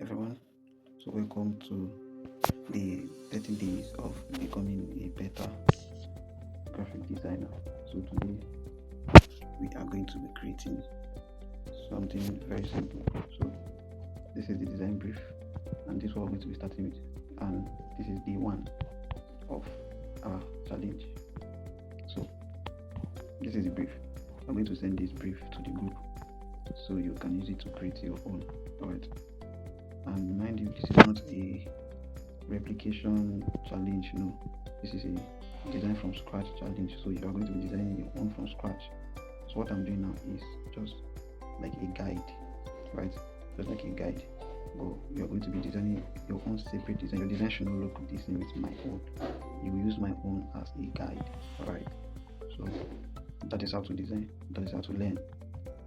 Everyone. So welcome to the 30 days of becoming a better graphic designer. So today we are going to be creating something very simple. So this is the design brief, and this is what we're going to be starting with, and this is day 1 of our challenge. So this is the brief. I'm going to send this brief to the group so you can use it to create your own. Alright. And mind you, this is not a replication challenge. No, this is a design from scratch challenge. So you are going to be designing your own from scratch. So what I'm doing now is just like a guide, right? Just like a guide. But you are going to be designing your own separate design. Your design should not look the same with my own. You will use my own as a guide. Alright. So that is how to design. That is how to learn.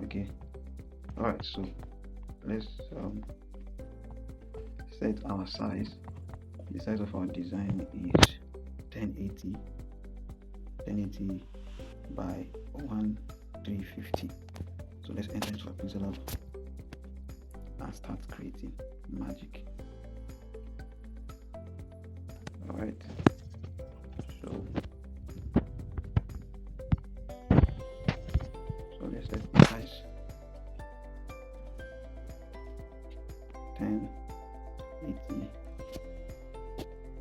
Okay. Alright. So let's set our size. The size of our design is 1080 by 1350. So let's enter into a pixel lab and start creating magic. Alright, so let's set the size 1080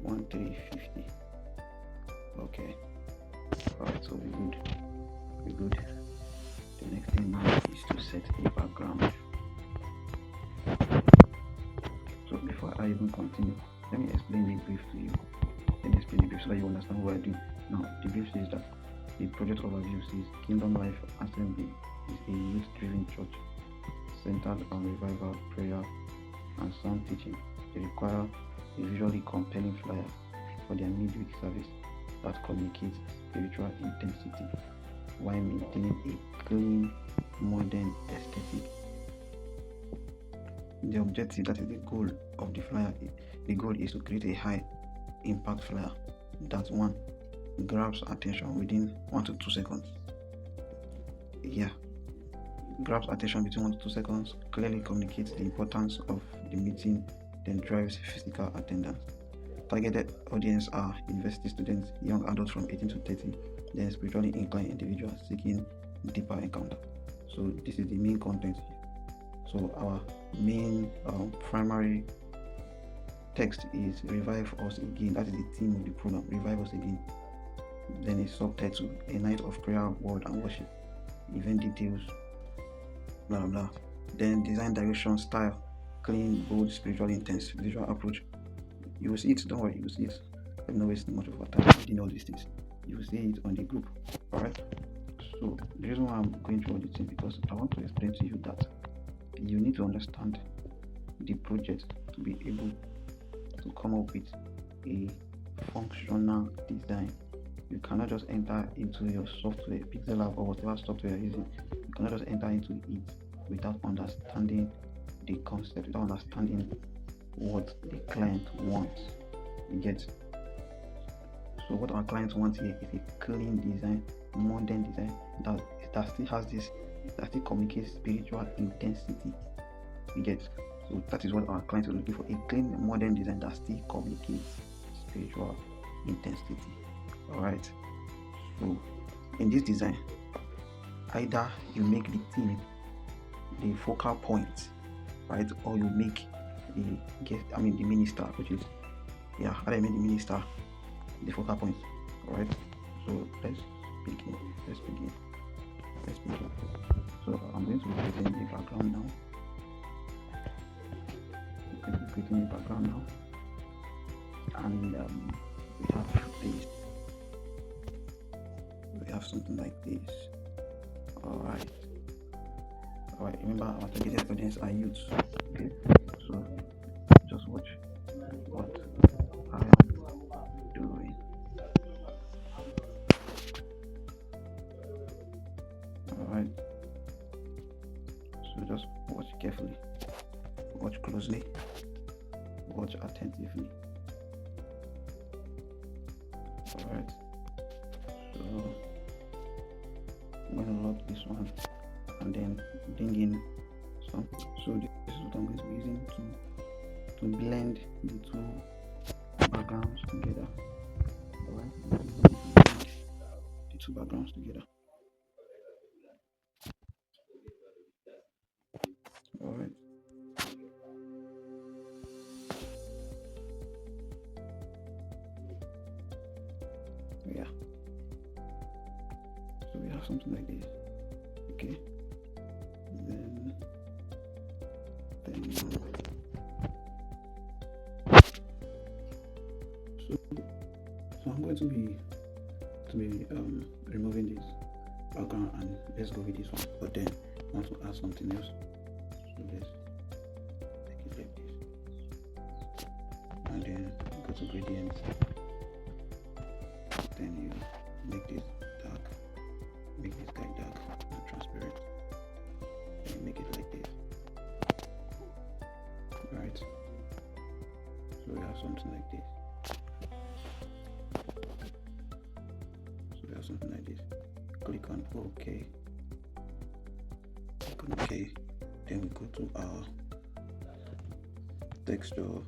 1350. Okay. Alright, so we're good. The next thing now is to set a background. So before I even continue, let me explain the brief to you. Let me explain the brief so that you understand what I do. Now, the brief says that the project overview says Kingdom Life Assembly is a youth-driven church centered on revival, prayer, and sound teaching. They require a visually compelling flyer for their midweek service that communicates spiritual intensity while maintaining a clean, modern aesthetic. The objective, that is the goal of the flyer, the goal is to create a high impact flyer that one grabs attention within 1 to 2 seconds. Grabs attention between 1 to 2 seconds, clearly communicates the importance of the meeting, then drives physical attendance. Targeted audience are university students, young adults from 18 to 30, then spiritually inclined individuals seeking deeper encounter. So this is the main content. So our main primary text is Revive Us Again. That is the theme of the program, Revive Us Again. Then a subtitle, A Night of Prayer, Word and Worship. Event details, blah blah blah. Then design direction, style, clean, bold, spiritually intense, visual approach. You will see it, don't worry, you will see it. Let me not waste much of our time reading all these things. You will see it on the group. Alright. So the reason why I'm going through all these things because I want to explain to you that you need to understand the project to be able to come up with a functional design. You cannot just enter into your software, Pixel Lab or whatever software you're using. You cannot just enter into it without understanding the concept, without understanding what the client wants. You get? So what our client wants here is a clean design, modern design that still has this, that still communicates spiritual intensity. You get? So that is what our client is looking for, a clean, modern design that still communicates spiritual intensity. Alright. So in this design, either you make the theme the focal point, right, or you make the minister, which is either you make the minister the focal point. Alright. So let's begin. So I'm going to be creating the background now. And we have this. We have something like this. Alright. Remember our targeted audience are youths. Okay. So just watch what I am doing. Alright. So just watch carefully. Watch closely. Watch attentively. Alright. So I'm going to lock this one and then bring in some. So this is what I'm going to be using to to blend the two backgrounds together. Alright, the two backgrounds together. Alright. Yeah. So we have something like this. Okay. Then so I'm going to be removing this background, and let's go with this one. But then I want to add something else. So let's make it like this, and then go to gradients. Then you make this dark, make this guy dark and transparent. And make it like this. Right. So we have something like this. Something like this. Click on OK. Click on OK. Then we go to our texture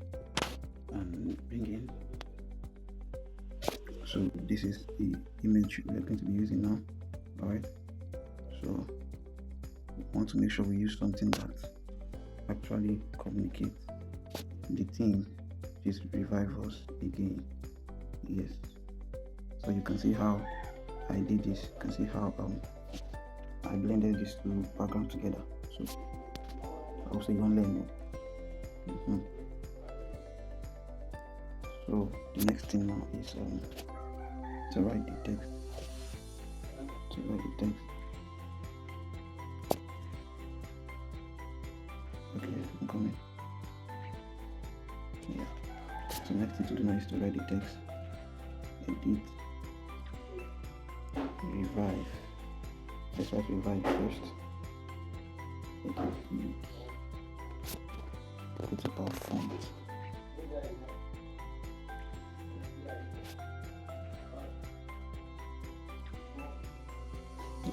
and bring in. So this is the image we are going to be using now. Alright. So we want to make sure we use something that actually communicates the theme. Just revive us again. Yes. So you can see how I did this. You can see how I blended these two backgrounds together. So also you won't learn it. So the next thing now is to write the text. Okay, I'm coming. Yeah. So next thing to do now is to write the text. Edit. Revive. Let's write revive first. Put about font.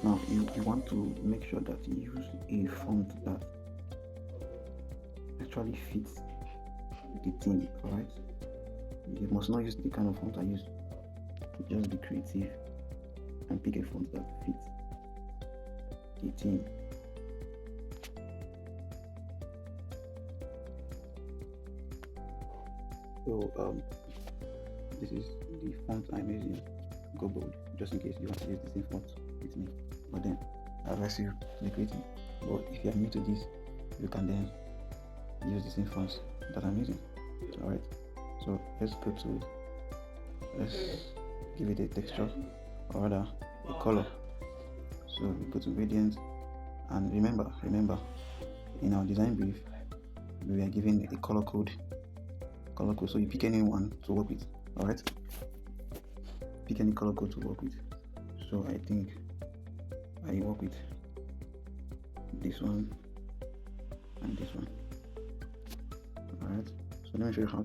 Now you want to make sure that you use a font that actually fits the theme, alright? You must not use the kind of font I use. Just be creative and pick a font that fits the theme. So this is the font I'm using, Go Bold, just in case you want to use the same font with me. But then I advise you to be creative. But if you are new to this, you can then use the same fonts that I'm using. Alright, so let's give it a texture, or rather a color. So we go to gradient, and remember in our design brief we are given a color code. So you pick any one to work with. Alright, pick any color code to work with. So I think I work with this one and this one. Alright, so let me show you how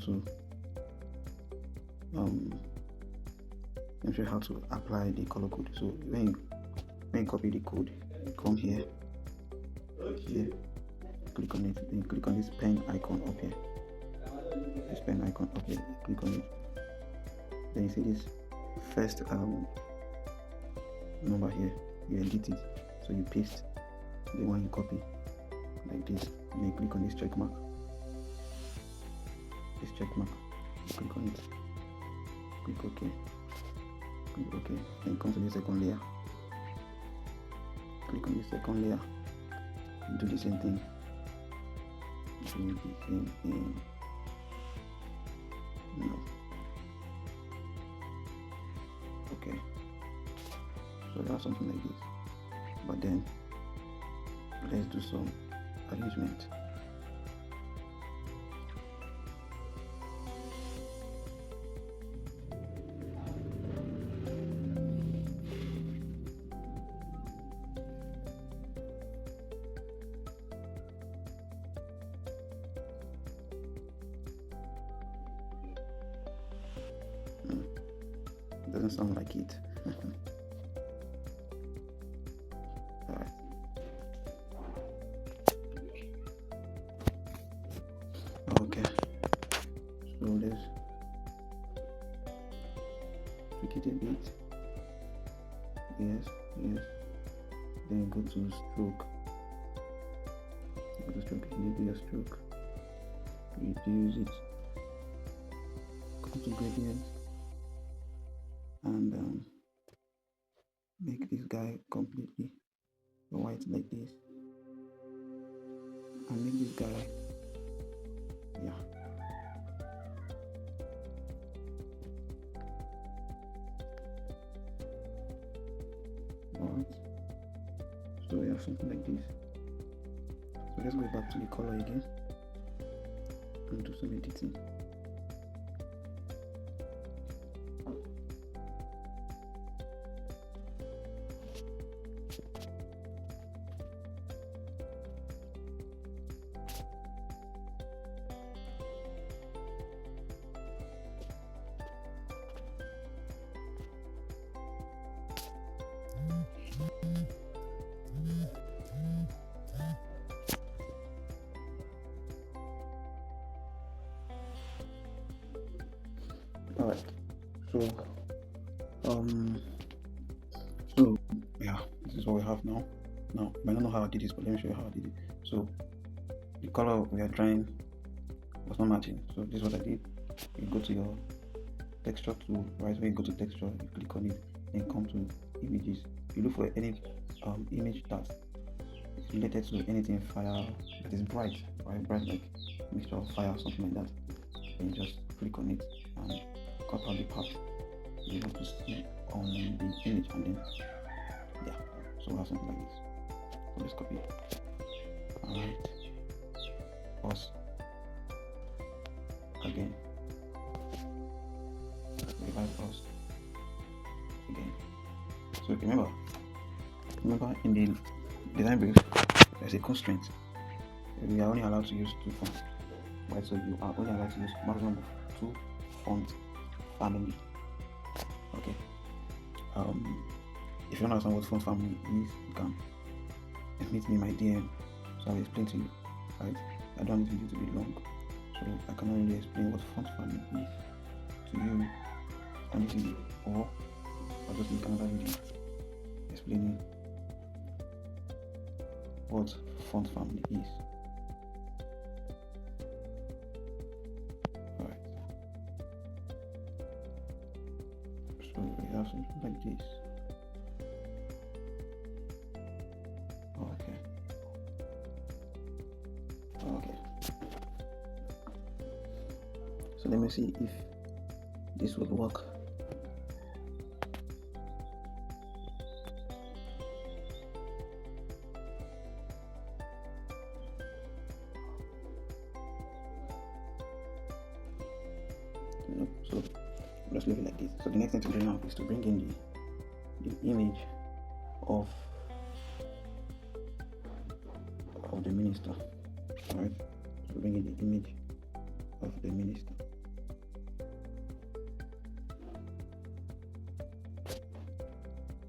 to apply the color code. So when you copy the code, you come here, click on it, then you click on this pen icon up here. Click on it. Then you see this first number here, you edit it. So you paste the one you copy like this. Then you click on this check mark. Click on it. Click OK. Then come to the second layer. Click on the second layer. Do the same thing. No. Okay. So that's something like this. But then let's do some arrangement. Doesn't sound like it. Alright. Okay. So let's tweak it a bit. Yes. Then go to stroke. Enable your stroke. Reduce it. Come to gradient and make this guy completely white like this, and make this guy alright. So we have something like this. So let's go back to the color again and do some editing. Alright, so yeah, this is what we have now. Now, I don't know how I did this, but let me show you how I did it. So the color we are trying was not matching, so this is what I did. You go to your texture tool, right? When you go to texture, you click on it, then come to images. You look for any image that is related to anything fire that is bright, right? Bright, like mixture of fire, something like that. Then you just click on it and cut out the part you want to see on the image, and then so we have something like this. So let's copy it. Alright, pause again, revive us again. So remember in the design brief there's a constraint. We are only allowed to use 2 fonts, right? So you are only allowed to use maximum of 2 font family. Okay. If you don't understand what font family is, you can meet me in my DM, so I'll explain to you, right? I don't need the video to be long, so I can only explain what font family is to you on this video, or I'll just make another video explaining what font family is. Alright, so we have something like this. Okay, so let me see if this will work. So let's leave it like this. So the next thing to do now is to bring in the image of the minister. Alright, so bring in the image of the minister.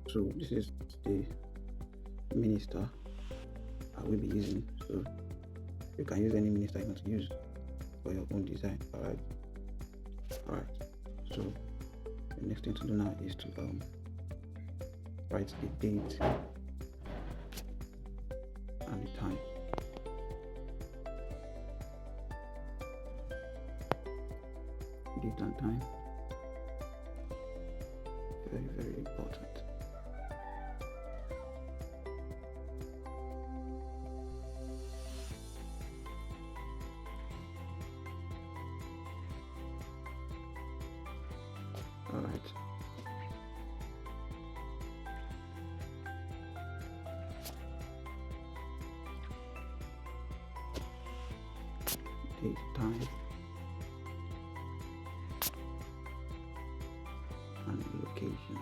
So this is the minister I will be using. So you can use any minister you want to use for your own design. Alright, so the next thing to do now is to write the date and the time. Date and time, very, very important. Alright, date, time, and location.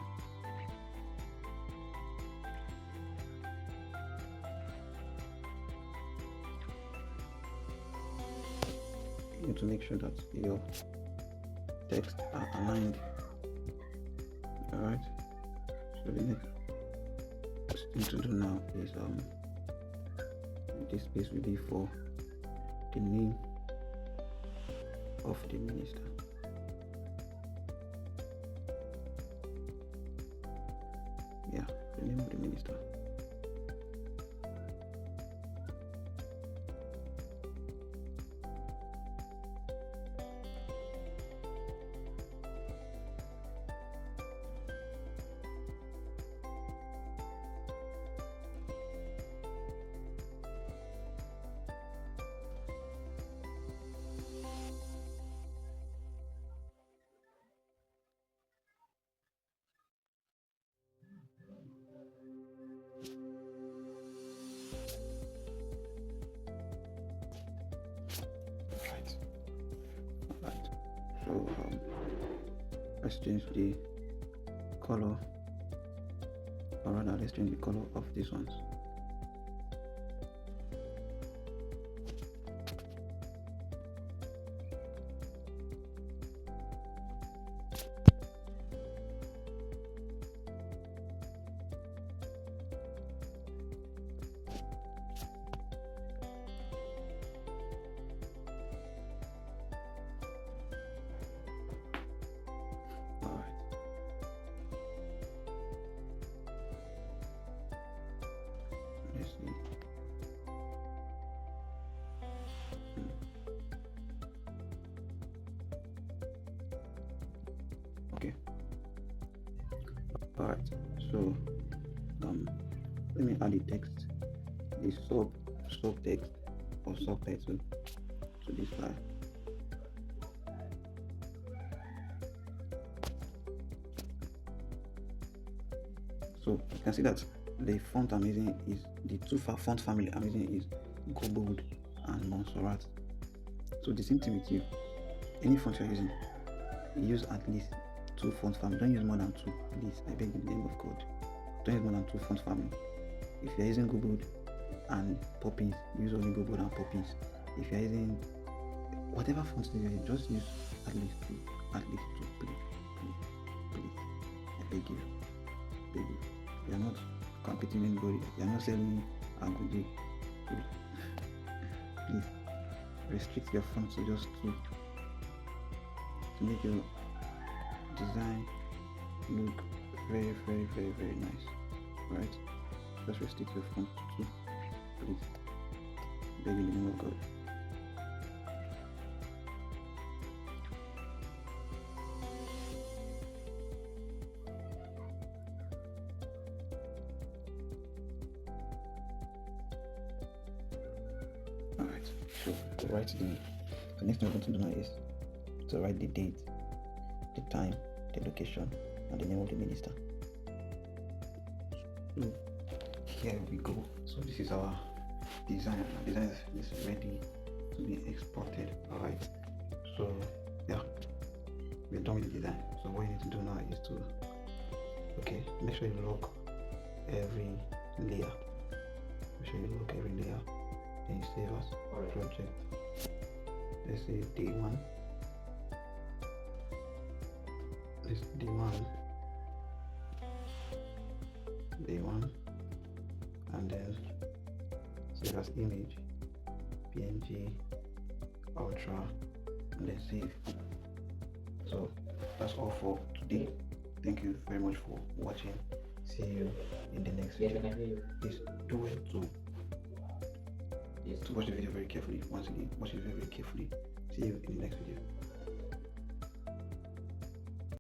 You need to make sure that your text are aligned. Alright, so the next thing to do now is this space will be for the name of the minister. Yeah, the name of the minister. Right. So let's change the color, or rather let's change the color of these ones. Let's see. Okay. Alright. So let me add the text, the subtext or subtitle to this file. So you can see that the font I'm using is the two font family I'm using is Go Bold and Montserrat. So the same thing with you. Any font you're using, use at least two font family. Don't use more than two, please. I beg in the name of God. Don't use more than two font family. If you're using Go Bold and Poppins, use only Go Bold and Poppins. If you're using whatever font you use, just use at least two. Please. I beg you. Baby, you're not competing anybody, you're not selling a good day. Please restrict your font to just two to make your design look very, very, very, very nice. Right? Just restrict your font to two, please. Beg in the name of God. Alright, so to write the next thing I'm going to do now is to write the date, the time, the location, and the name of the minister. So here we go. So this is our design. Our design is ready to be exported. Alright, so yeah, we're done with the design. So what you need to do now is to make sure you lock every layer. Make sure you lock every layer. Then you save as project. Let's say D1. This D1, and then save as image, PNG, Ultra, and then save. So that's all for today. Thank you very much for watching. See you in the next video. Please do it to watch the video very carefully. Once again, watch it very, very carefully. See you in the next video.